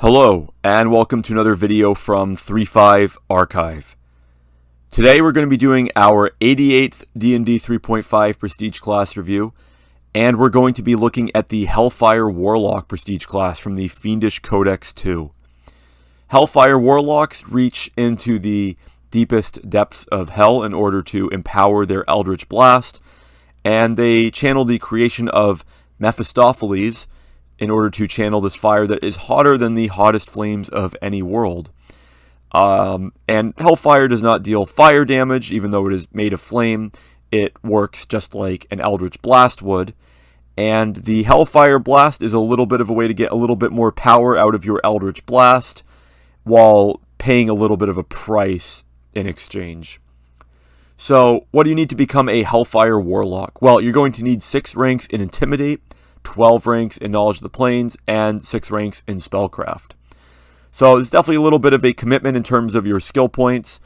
Hello, and welcome to another video from 3.5 Archive. Today we're going to be doing our 88th D&D 3.5 Prestige class review, and we're going to be looking at the Hellfire Warlock Prestige class from the Fiendish Codex 2. Hellfire Warlocks reach into the deepest depths of hell in order to empower their Eldritch Blast, and they channel the creation of Mephistopheles in order to channel this fire that is hotter than the hottest flames of any world. And Hellfire does not deal fire damage, even though it is made of flame. It works just like an Eldritch Blast would. And the Hellfire Blast is a little bit of a way to get a little bit more power out of your Eldritch Blast, while paying a little bit of a price in exchange. So, what do you need to become a Hellfire Warlock? Well, you're going to need 6 ranks in Intimidate, 12 ranks in Knowledge of the Planes, and 6 ranks in Spellcraft. So it's definitely a little bit of a commitment in terms of your skill points,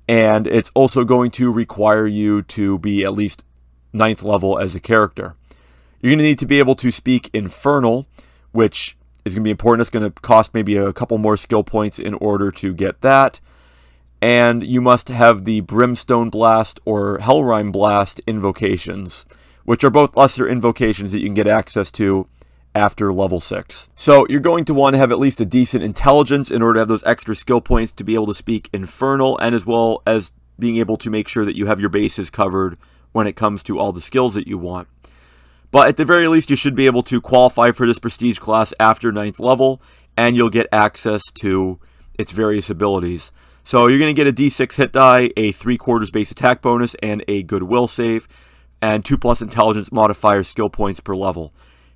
and it's also going to require you to be at least 9th level as a character. You're going to need to be able to speak Infernal, which is going to be important. It's going to cost maybe a couple more skill points in order to get that. And you must have the Brimstone Blast or Hellrime Blast invocations, which are both lesser invocations that you can get access to after level 6. So you're going to want to have at least a decent intelligence in order to have those extra skill points to be able to speak Infernal, and as well as being able to make sure that you have your bases covered when it comes to all the skills that you want. But at the very least, you should be able to qualify for this prestige class after 9th level, and you'll get access to its various abilities. So you're going to get a d6 hit die, a 3/4 base attack bonus, and a goodwill save, and 2+ intelligence modifier skill points per level.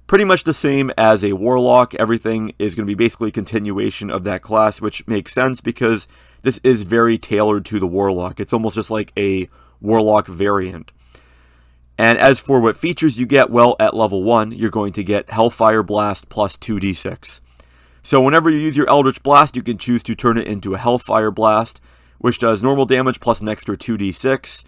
Pretty much the same as a Warlock. Everything is going to be basically a continuation of that class, which makes sense because this is very tailored to the Warlock. It's almost just like a Warlock variant. And as for what features you get, well, at level 1, you're going to get Hellfire Blast plus 2d6. So whenever you use your Eldritch Blast, you can choose to turn it into a Hellfire Blast, which does normal damage plus an extra 2d6.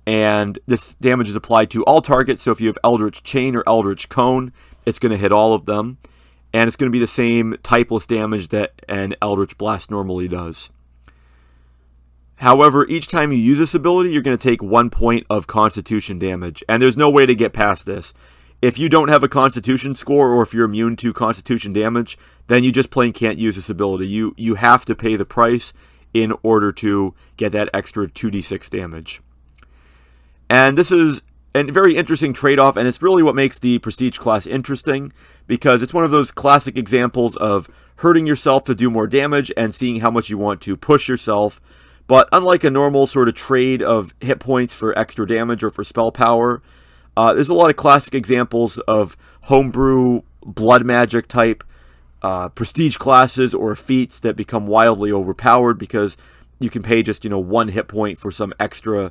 And this damage is applied to all targets, so if you have Eldritch Chain or Eldritch Cone, it's going to hit all of them. And it's going to be the same typeless damage that an Eldritch Blast normally does. However, each time you use this ability, you're going to take 1 point of Constitution damage, and there's no way to get past this. If you don't have a Constitution score, or if you're immune to Constitution damage, then you just plain can't use this ability. You have to pay the price in order to get that extra 2d6 damage. And this is a very interesting trade-off, and it's really what makes the Prestige class interesting, because it's one of those classic examples of hurting yourself to do more damage and seeing how much you want to push yourself. But unlike a normal sort of trade of hit points for extra damage or for spell power, there's a lot of classic examples of homebrew, blood magic type Prestige classes or feats that become wildly overpowered because you can pay just 1 hit point for some extra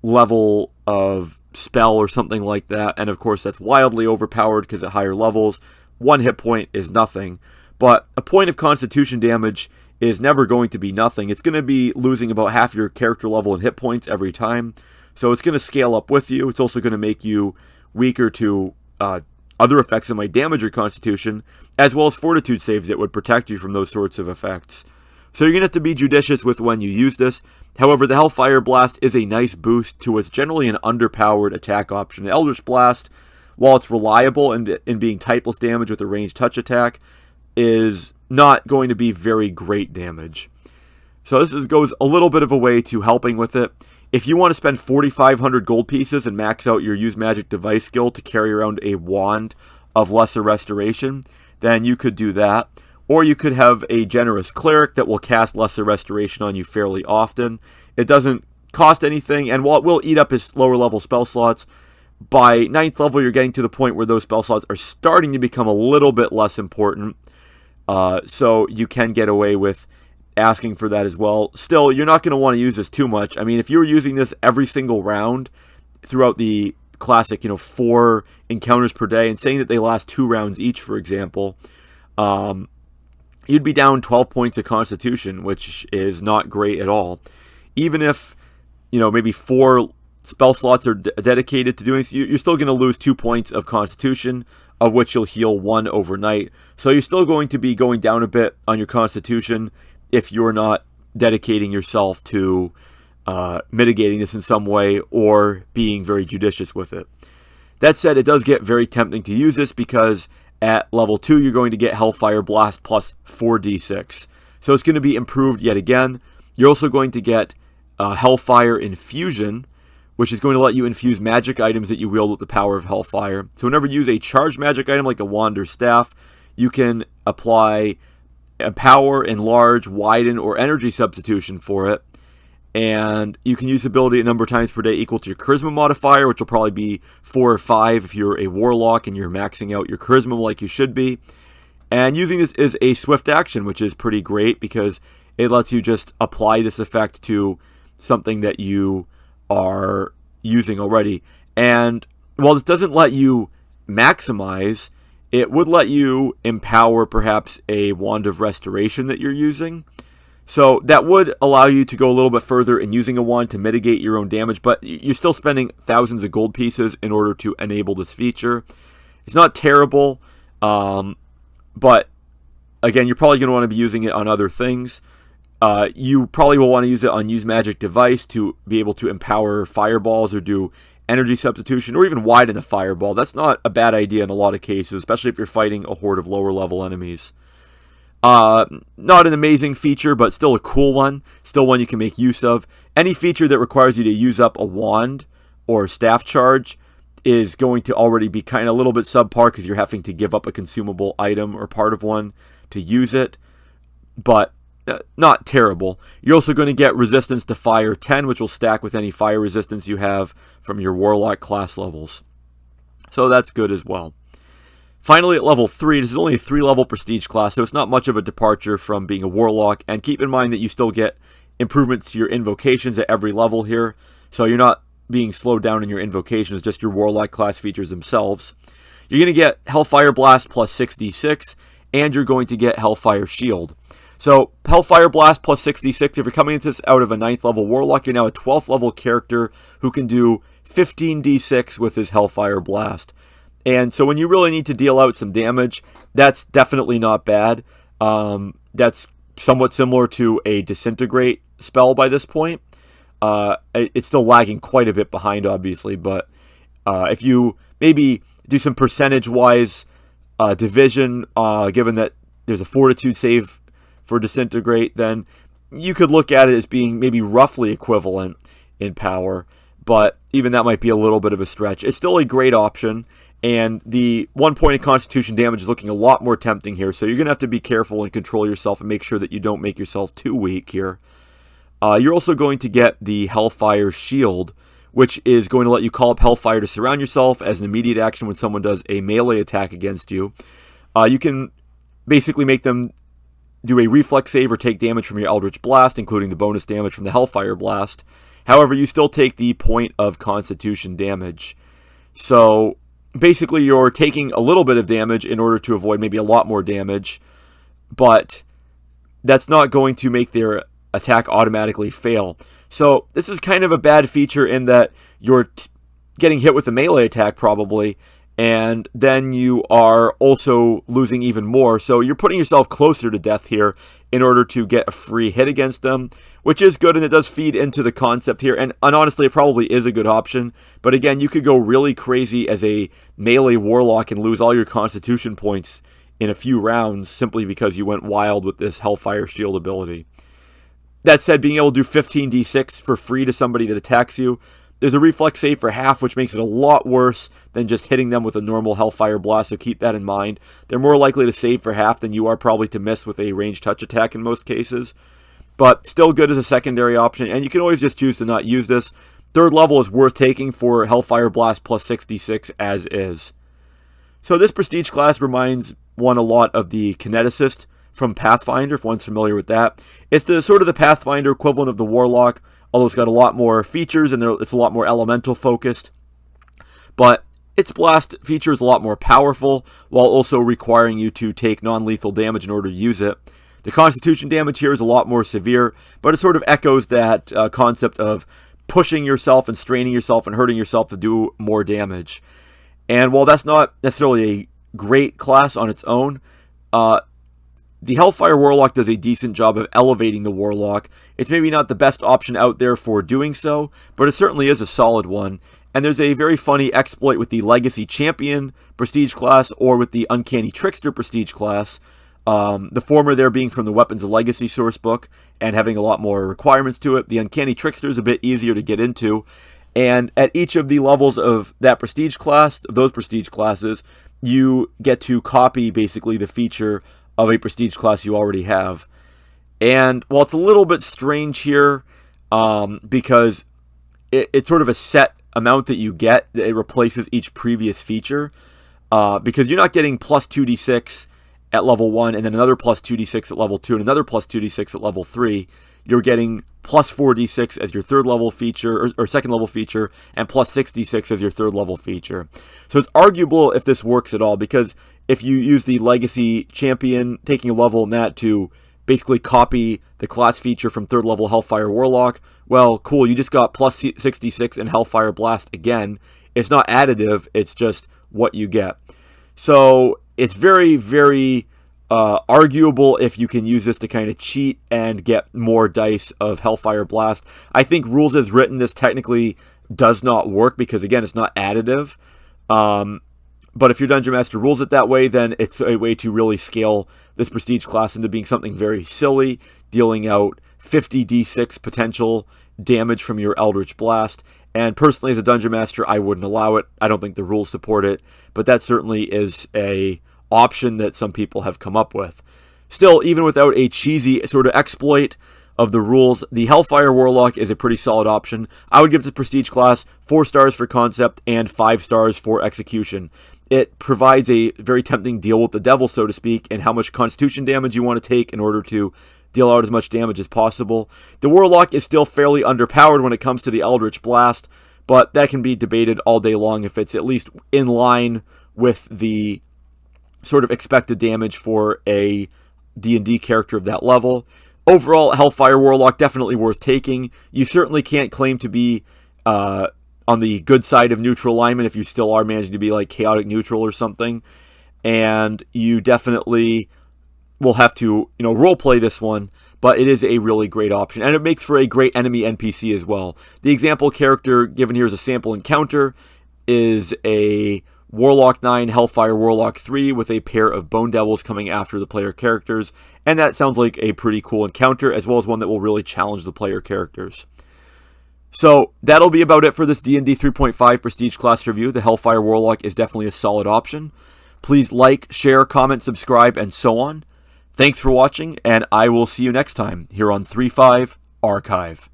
level of spell or something like that, and of course that's wildly overpowered because at higher levels 1 hit point is nothing. But a point of Constitution damage is never going to be nothing. It's going to be losing about half your character level in hit points every time, so it's going to scale up with you. It's also going to make you weaker to other effects that might damage your Constitution, as well as fortitude saves that would protect you from those sorts of effects. So you're going to have to be judicious with when you use this. However, the Hellfire Blast is a nice boost to what's generally an underpowered attack option. The Eldritch Blast, while it's reliable in being typeless damage with a ranged touch attack, is not going to be very great damage. So this goes a little bit of a way to helping with it. If you want to spend 4,500 gold pieces and max out your Use Magic Device skill to carry around a Wand of Lesser Restoration, then you could do that. Or you could have a generous cleric that will cast Lesser Restoration on you fairly often. It doesn't cost anything, and while it will eat up his lower level spell slots, by 9th level you're getting to the point where those spell slots are starting to become a little bit less important. So you can get away with asking for that as well. Still, you're not going to want to use this too much. I mean, if you were using this every single round throughout the classic, 4 encounters per day, and saying that they last 2 rounds each, for example, you'd be down 12 points of Constitution, which is not great at all. Even if, maybe 4 spell slots are dedicated to doing so, you're still going to lose 2 points of Constitution, of which you'll heal 1 overnight. So you're still going to be going down a bit on your Constitution if you're not dedicating yourself to mitigating this in some way or being very judicious with it. That said, it does get very tempting to use this because at level 2 you're going to get Hellfire Blast plus 4d6. So it's going to be improved yet again. You're also going to get Hellfire Infusion, which is going to let you infuse magic items that you wield with the power of Hellfire. So whenever you use a charged magic item like a wand or staff, you can apply Empower, Enlarge, Widen, or Energy Substitution for it. And you can use the ability a number of times per day equal to your Charisma modifier, which will probably be 4 or 5 if you're a Warlock and you're maxing out your Charisma like you should be. And using this is a swift action, which is pretty great because it lets you just apply this effect to something that you are using already. And while this doesn't let you maximize, it would let you empower perhaps a Wand of Restoration that you're using. So that would allow you to go a little bit further in using a wand to mitigate your own damage, but you're still spending thousands of gold pieces in order to enable this feature. It's not terrible, but again, you're probably going to want to be using it on other things. You probably will want to use it on Use Magic Device to be able to empower fireballs or do energy substitution or even widen a fireball. That's not a bad idea in a lot of cases, especially if you're fighting a horde of lower level enemies. Not an amazing feature, but still a cool one. Still one you can make use of. Any feature that requires you to use up a wand or staff charge is going to already be kind of a little bit subpar because you're having to give up a consumable item or part of one to use it. But not terrible. You're also going to get Resistance to Fire 10, which will stack with any fire resistance you have from your Warlock class levels. So that's good as well. Finally, at level 3, this is only a 3-level prestige class, so it's not much of a departure from being a Warlock. And keep in mind that you still get improvements to your invocations at every level here. So you're not being slowed down in your invocations, just your Warlock class features themselves. You're going to get Hellfire Blast plus 6d6, and you're going to get Hellfire Shield. So Hellfire Blast plus 6d6, if you're coming into this out of a 9th level Warlock, you're now a 12th level character who can do 15d6 with his Hellfire Blast. And so when you really need to deal out some damage, that's definitely not bad. That's somewhat similar to a Disintegrate spell by this point. It's still lagging quite a bit behind, obviously, but if you maybe do some percentage-wise division, given that there's a Fortitude save for Disintegrate, then you could look at it as being maybe roughly equivalent in power, but even that might be a little bit of a stretch. It's still a great option. And the 1 point of Constitution damage is looking a lot more tempting here. So you're going to have to be careful and control yourself and make sure that you don't make yourself too weak here. You're also going to get the Hellfire Shield, which is going to let you call up Hellfire to surround yourself as an immediate action when someone does a melee attack against you. You can basically make them do a reflex save or take damage from your Eldritch Blast, including the bonus damage from the Hellfire Blast. However, you still take the point of Constitution damage. So basically, you're taking a little bit of damage in order to avoid maybe a lot more damage, but that's not going to make their attack automatically fail. So this is kind of a bad feature in that you're getting hit with a melee attack probably, and then you are also losing even more. So you're putting yourself closer to death here in order to get a free hit against them, which is good, and it does feed into the concept here. And honestly, it probably is a good option. But again, you could go really crazy as a melee Warlock and lose all your Constitution points in a few rounds simply because you went wild with this Hellfire Shield ability. That said, being able to do 15d6 for free to somebody that attacks you, there's a reflex save for half, which makes it a lot worse than just hitting them with a normal Hellfire Blast, so keep that in mind. They're more likely to save for half than you are probably to miss with a ranged touch attack in most cases. But still good as a secondary option, and you can always just choose to not use this. 3rd level is worth taking for Hellfire Blast plus 66 as is. So this prestige class reminds one a lot of the Kineticist from Pathfinder, if one's familiar with that. It's the sort of the Pathfinder equivalent of the Warlock, although it's got a lot more features and it's a lot more elemental focused. But its blast feature is a lot more powerful, while also requiring you to take non-lethal damage in order to use it. The Constitution damage here is a lot more severe, but it sort of echoes that concept of pushing yourself and straining yourself and hurting yourself to do more damage. And while that's not necessarily a great class on its own, the Hellfire Warlock does a decent job of elevating the Warlock. It's maybe not the best option out there for doing so, but it certainly is a solid one. And there's a very funny exploit with the Legacy Champion Prestige class or with the Uncanny Trickster Prestige class. The former there being from the Weapons of Legacy sourcebook and having a lot more requirements to it. The Uncanny Trickster is a bit easier to get into. And at each of the levels of that Prestige class, those Prestige classes, you get to copy basically the feature of a Prestige class you already have. And while it's a little bit strange here, because it's sort of a set amount that you get, it replaces each previous feature, because you're not getting plus 2d6 at level 1, and then another plus 2d6 at level 2, and another plus 2d6 at level 3. You're getting plus 4d6 as your third level feature, or second level feature, and plus 6d6 as your third level feature. So it's arguable if this works at all, because if you use the Legacy Champion, taking a level in that to basically copy the class feature from third level Hellfire Warlock, well, cool, you just got plus 66 in Hellfire Blast again. It's not additive, it's just what you get. So it's very, very arguable if you can use this to kind of cheat and get more dice of Hellfire Blast. I think rules as written, this technically does not work because, again, it's not additive. But if your Dungeon Master rules it that way, then it's a way to really scale this Prestige class into being something very silly, dealing out 50d6 potential damage from your Eldritch Blast. And personally, as a Dungeon Master, I wouldn't allow it. I don't think the rules support it, but that certainly is a option that some people have come up with. Still, even without a cheesy sort of exploit of the rules, the Hellfire Warlock is a pretty solid option. I would give this Prestige class 4 stars for concept and 5 stars for execution. It provides a very tempting deal with the devil, so to speak, and how much constitution damage you want to take in order to deal out as much damage as possible. The Warlock is still fairly underpowered when it comes to the Eldritch Blast, but that can be debated all day long if it's at least in line with the sort of expected damage for a D&D character of that level. Overall, Hellfire Warlock definitely worth taking. You certainly can't claim to be on the good side of neutral alignment if you still are managing to be like chaotic neutral or something. And you definitely will have to, roleplay this one, but it is a really great option. And it makes for a great enemy NPC as well. The example character given here as a sample encounter is a Warlock 9 Hellfire Warlock 3 with a pair of Bone Devils coming after the player characters. And that sounds like a pretty cool encounter, as well as one that will really challenge the player characters. So that'll be about it for this D&D 3.5 Prestige class review. The Hellfire Warlock is definitely a solid option. Please like, share, comment, subscribe, and so on. Thanks for watching, and I will see you next time here on 3.5 Archive.